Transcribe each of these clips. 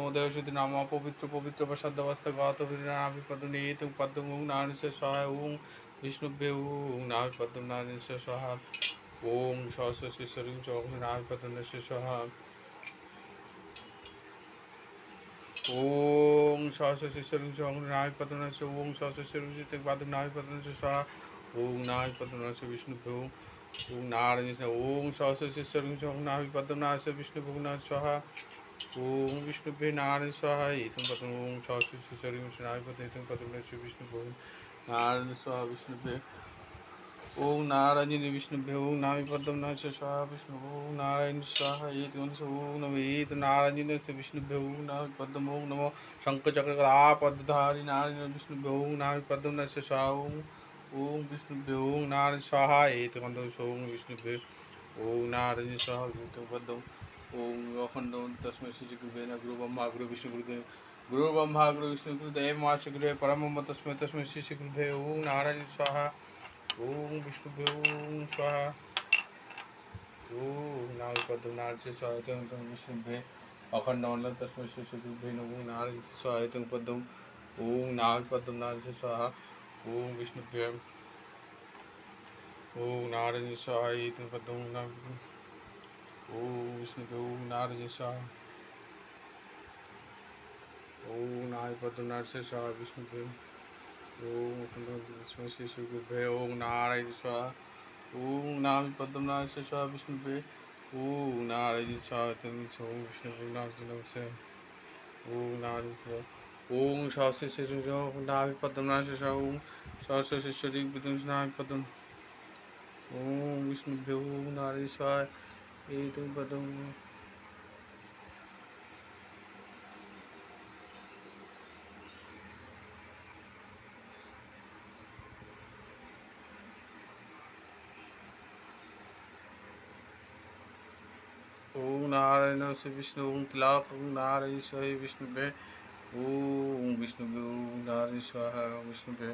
দেহসুতি নাম পবিত্র পবিত্র প্রসাদাবস্থা গত নাভি পদ্ম নিহিত পদ্ম ওং নারায়ণ সহায় ওং বিষ্ণুভ্যে ওং নাভি পদ্ম নারায়ণ সহা ওং সহস্র শিশ্বরী নাভি পদ্ম সহা ওং সহস্র শিশ্বরী নাভি পদ্ম ওং সহস্র শিশ্বরী পদ্ম নাভি পদ্ম সহা ওং নাভি পদ্ম বিষ্ণুভ্যে ওং নারায়ণ ওং সহস্র শিশ্বরী নাভি পদ্ম বিষ্ণুভ্যে সহা ওং বিষ্ণুভ্যে নারায়ণ সহা ইতং পদ্ম ওং সহস্র শিশ্বরী নাভি পদ্ম ইতং পদ্ম বিষ্ণুভ্যে নারায়ণ সহা বিষ্ণুভ্যে ওং নারায়ণ বিষ্ণুভ্যে ওং নাভি পদ্ম সহা বিষ্ণু ওং নারায়ণ সহা ওং নম ঈত নারায়ণ বিষ্ণুভ্যে ওং নাভি পদ্ম ওং নম শঙ্খচক্র গদা পদ্মধারী নারায়ণ বিষ্ণুভ্যে ওং নাভি পদ্ম সহা ওং ওং বিষ্ণুভ্যে ওং নারায়ণ সহা এত ওং বিষ্ণুভ্যে ওং নারায়ণ সহা পদ্ম ওং অখণ্ড তস্मै শ্রী গুরুবে নমঃ গুরু ব্রহ্মা গুরু বিষ্ণু গুরুদেব গুরু ব্রহ্মা গুরু বিষ্ণু গুরুদেব মহাশ গুরুদেব পরম তস্मै তস্मै শ্রী গুরুভে ওং নারায়ণ সহা ওং বিষ্ণুভ্যে ওং স্বাহা ওং নাভি পদ্ম নারায়ণ সহায়তং বিষ্ণুভ্যে অখণ্ড মণ্ডল তস্मै শ্রী গুরুভে নমঃ নারায়ণ সহায়তং পদ্ম ওং নাভি পদ্ম নারায়ণ সহা ওং বিষ্ণুভ্যে ওং নারায়ণ সহায়তং পদ্ম ওং বিষ্ণুভ্যে ওং নারায়ণ সহা ওং নাভি পদ্ম নারায়ণ সহা বিষ্ণুভ্যে ওং তস্मै শ্রী গুরুভে ওং নারায়ণ সহা ওং নাভি পদ্ম নারায়ণ সহা বিষ্ণুভ্যে ওং নারায়ণ সহায়তং ওং বিষ্ণুভ্যে নারায়ণ ওং নারায়ণ ওং সহস্র শিশু নাভি পদ্ম নারায়ণ সহা ওং সহস্র শিষ্য দিগ্বিদং নাভি পদ্ম ওং বিষ্ণুভ্যে ওং নারায়ণ সহায় এইতং পদ্ম ওং নারায়ণ শ্রী বিষ্ণু ওং তিলক ওং নারায়ণ সহায় বিষ্ণুভ্যে ওং বিষ্ণুভ্যে ওং নারায়ণ সহায় বিষ্ণুভ্যে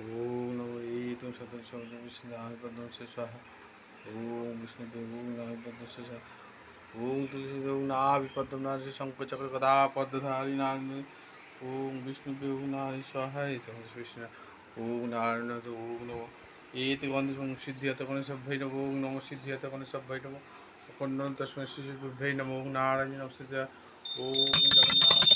ওং নমো এইতং সদং সদং বিষ্ণু নাভি পদ্ম সহা ওং বিষ্ণুভ্যে ওং নাভি পদ্ম সহা ওং তুলসী ওং নাভি পদ্ম নারায়ণ শঙ্খচক্র গদা পদ্মধারী নারায়ণ ওং বিষ্ণুভ্যে ওং নারায়ণ সহায় বিষ্ণু ওং নারায়ণ ওং নমঃ এতে গন্ধ সিদ্ধিয়ত গণেশ সভ্যৈ নমঃ ওং নমঃ সিদ্ধিয়ত গণেশ সভ্যৈ নমঃ অখণ্ড তস্मै শ্রী গুরুভ্যৈ নমঃ ওং নারায়ণ নমস্তে ওং জগন্নাথ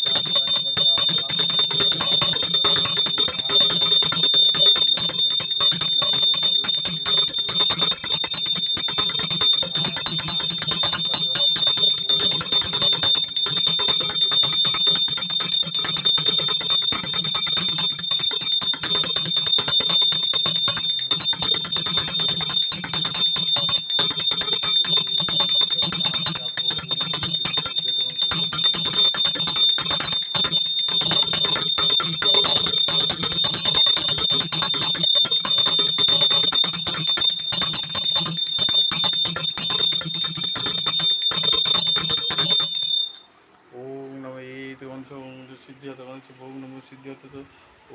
ওং নমঃ এইতং ওং সিদ্ধিয়ত গণেশ ওং নমঃ সিদ্ধিয়ত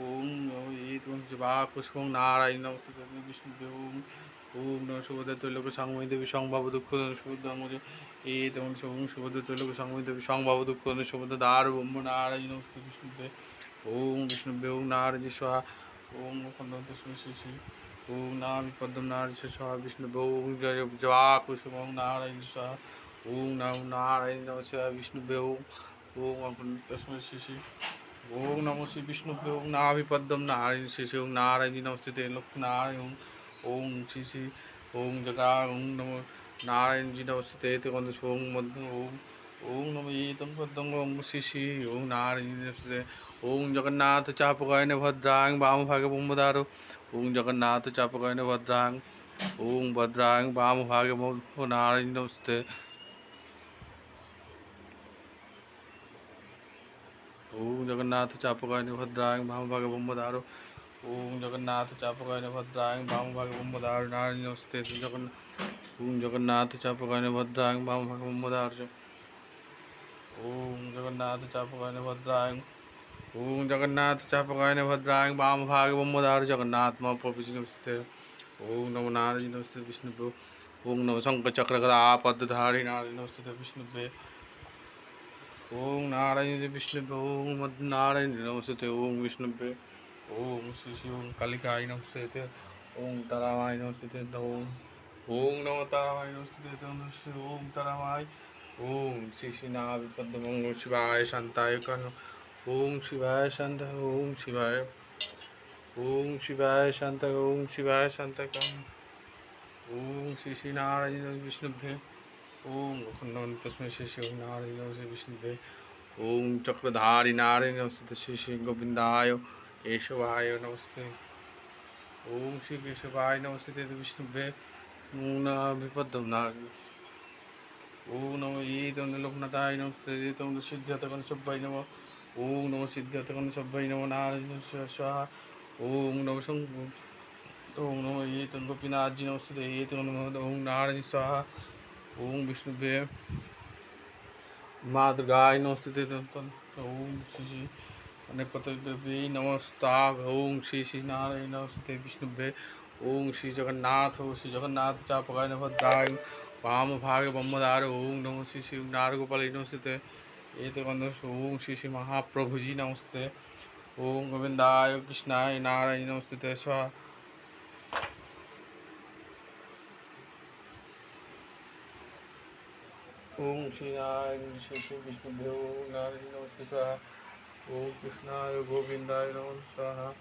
ওং নমঃ এইতং বা পুষ্পং নারায়ণ নমস্তে বিষ্ণুভ্যে ওং ওং নমঃ সুভদ্রা ত্রৈলোক সংময়ী দেবী সংভাব দুঃখ সুভদ্রা এইতং ওং সুভদ্রা ত্রৈলোক সংময়ী দেবী সংভাব দুঃখ সুভদ্রা দ্বার ব্রহ্ম নারায়ণ নমস্তে বিষ্ণুভ্যে ওং বিষ্ণুভ্যে ওং নারায়ণ সহা ওং অখণ্ড তস্मै শ্রী শ্রী ওং নাভি পদ্ম নারায়ণ সহা বিষ্ণুভ্যে ওং জবা পুষ্পং নারায়ণ সহা ওং নমো নারায়ণ নমঃ বিষ্ণুভ্যে ওং ওং অখণ্ড তস্मै শ্রী শ্রী ওং নমঃ শ্রী বিষ্ণুভ্যে ওং নাভি পদ্ম নারায়ণ শ্রী শ্রী ওং নারায়ণ নমস্তে লক্ষ্মী নারায়ণ ওং শ্রী শ্রী ওং জগা ওং নমো নারায়ণ নমস্তে এতে গন্ধ ওং মধ্য ওং ওং নমঃ এইতং পদ্মং ওং শ্রী শ্রী ওং নারায়ণ নমস্তে ওং জগন্নাথ চাপকায়ন ভদ্রাং বামভাগে ব্রহ্মদারো ওং জগন্নাথ চাপকায়ন ভদ্রাং ওং ভদ্রাং বামভাগে নারায়ণ নমস্তে ওং জগন্নাথ চাপকায়ন ভদ্রাং বামভাগে ব্রহ্মদারো ওং জগন্নাথ চাপকায়ন ভদ্রাং বামভাগে ব্রহ্মদারো নারায়ণ নমস্তে জগন্নাথ ওং জগন্নাথ চাপকায়ন ভদ্রাং বামভাগে ব্রহ্মদারো ওং জগন্নাথ চাপকায়ন ভদ্রাং ओम जगन्नाथ चापकाय भद्राय वाम भाग ब्रह्मदार जगन्नाथ महाप्रभु विष्णु नमस्ते। ओम नमो नारायण नमस्ते विष्णु। ओम नमो शंकर चक्र गदा पद्मधारी नारायण नमस्ते विष्णु। ओम नारायण विष्णु। ओम नारायण नमस्ते। ओम विष्णु। ओम श्री शिव कालिकाय नमस्ते। ओम तारामाय नमस्ते। ओम नमो तारामाय नमस्ते। ओम तारामाय। ओम श्री श्रीनाथ पद्म शिवाय शांताय कर्ण। ओम शिवाय शांत। ओम शिवाय। ओम शिवाय शांत। ओम शिवाय शांत कर्ण। ओम श्री श्री नारायण विष्णुभ्ये। ओम खंडन तस्मै श्री शिव नारायण विष्णुभ्ये। ओम चक्रधारी नारायण नमस्ते श्री श्री गोविंदाय केशवाय नमस्ते। ओम श्री केशवाय नमस्ते विष्णुभ्ये। विपदम नारायण। ओम नमो ये लोकनाथाय नमस्ते तम सिद्ध्यतकन सब्बै नमः। ओम नमो सिद्ध्यतकन सब्बै नमः नारायण स्वाहा। ओम नमो शंभु। ओम नमो ये गोपीनाथ जी नमस्ते ये ओम नारायण स्वाहा। ओम विष्णुभ्ये। माँ दुर्गाय नमस्ते। ओम श्री अनेकपतये नमस्ताभ। ओम श्री श्री नारायण नमस्ते विष्णुभ्ये। ओम श्री जगन्नाथ। ओम श्री जगन्नाथ चापकाय भद्राय वाम भागे ब्रह्मदार। ओम नमो श्री शिव नारगोपाल नमस्ते। ओम श्री श्री महाप्रभु जी नमस्ते। ओम गोविंदाय कृष्णाय नारायण नमस्ते स्वाहा। ओम श्री नारायण श्री श्री विष्णुभ्यो नारायण नमस्ते स्वाहा। ओम कृष्णाय गोविंदाय नमः स्वाहा।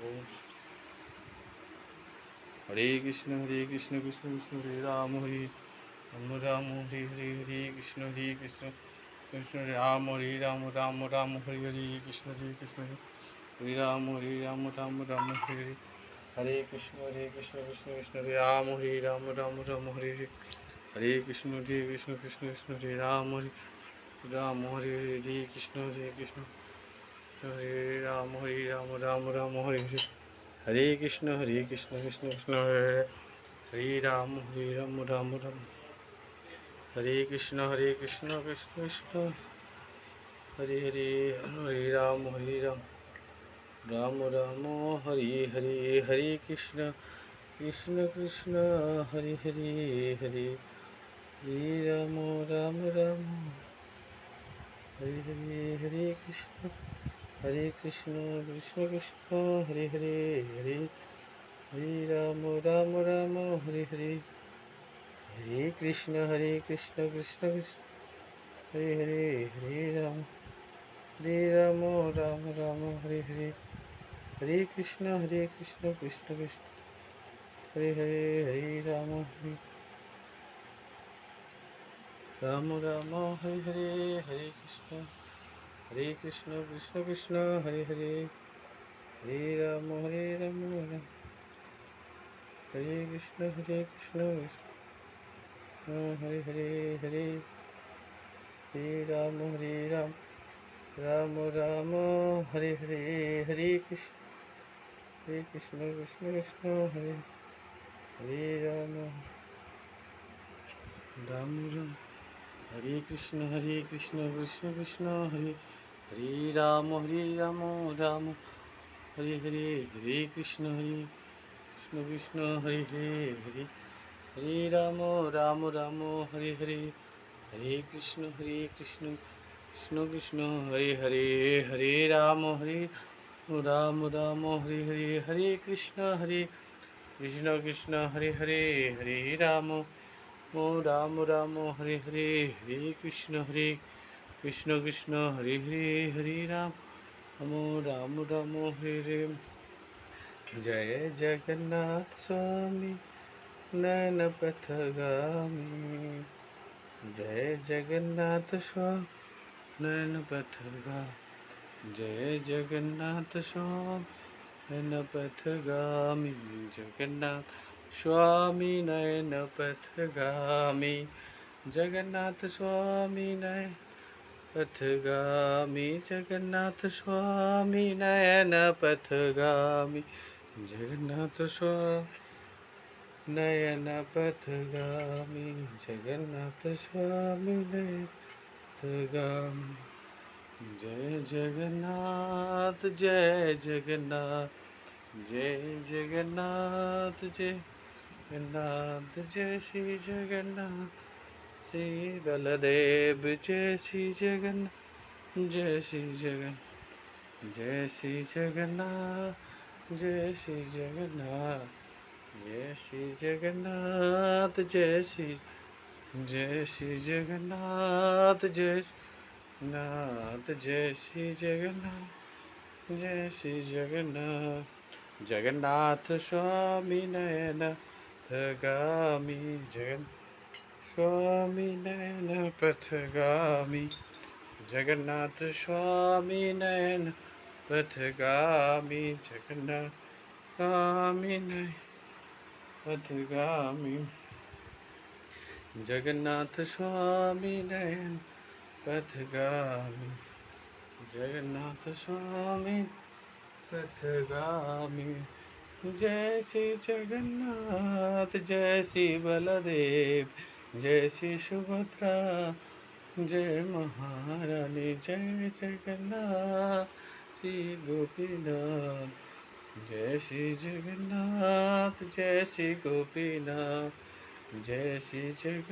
ओम हरे कृष्ण कृष्ण कृष्ण हरे राम राम हरे हरे हरे कृष्ण कृष्ण राम हरे राम राम हरे हरे कृष्ण हरे राम राम हरे हरे हरे कृष्ण कृष्ण कृष्ण हरे राम राम हरे हरे हरे कृष्ण कृष्ण हरे राम हरे हरे कृष्ण हरे राम राम हरे हरे हरे कृष्ण कृष्ण कृष्ण हरे राम राम हरे कृष्ण कृष्ण कृष्ण हरे हरे हरे राम राम हरे हरे हरे कृष्ण कृष्ण कृष्ण हरे हरे हरे राम हरे हरे हरे कृष्ण कृष्ण कृष्ण हरे हरे हरे राम हरे हरे हरे कृष्ण कृष्ण कृष्ण हरे हरे हरे राम राम हरे हरे हरे कृष्ण कृष्ण कृष्ण हरे हरे हरे राम हरे हरे हरे कृष्ण कृष्ण कृष्ण हरे हरे राम हरे कृष्ण कृष्ण हरे हरे हरे राम राम हरे हरे हरे कृष्ण कृष्ण कृष्ण हरे राम राम हरे कृष्ण कृष्ण कृष्ण हरे राम राम हरे हरे हरे कृष्ण कृष्ण हरे हरे हरे राम हरे हरे हरे कृष्ण कृष्ण कृष्ण हरे हरे हरे राम हरे हरे हरे कृष्ण कृष्ण हरे हरे हरे राम हरे हरे हरे कृष्ण कृष्ण हरे हरे हरे राम हरे हरे जय जगन्नाथ स्वामी नैन पथगामी। जय जगन्नाथ स्वामी नैन पथगामी। जय जगन्नाथ स्वामी नैन पथगामी। जगन्नाथ स्वामी नैन पथगामी। जगन्नाथ स्वामी नैन पथगामी जगन्नाथ स्वामी नयन पथगामी जगन्नाथ स्वामी नयन पथगामी जगन्नाथ स्वामी नयन पथगामी जय जगन्नाथ जय जगन्नाथ जय जगन्नाथ जय जगन्नाथ जय श्री जगन्नाथ श्री बलदेव जय श्री जगन्नाथ जय श्री जगन्नाथ जय श्री जगन्नाथ जय श्री जगन्नाथ जय श्री जगन्नाथ जय श्री जगन्नाथ जय नाथ जय श्री जगन्नाथ जय श्री जगन्नाथ जगन्नाथ स्वामी नयन पथगामी जगन स्वामी नयन पथगामी जगन्नाथ स्वामी नयन पथगामी जगन्नाथ स्वामी नयन पथगामी जगन्नाथ स्वामी नयन पथगामी जगन्नाथ स्वामी पथगामी जय श्री जगन्नाथ जय श्री बलदेव जय श्री सुभद्रा जय महारानी जय जगन्नाथ श्री गोपीनाथ जय श्री जगन्नाथ जय श्री गोपीनाथ जय श्री जगन्नाथ।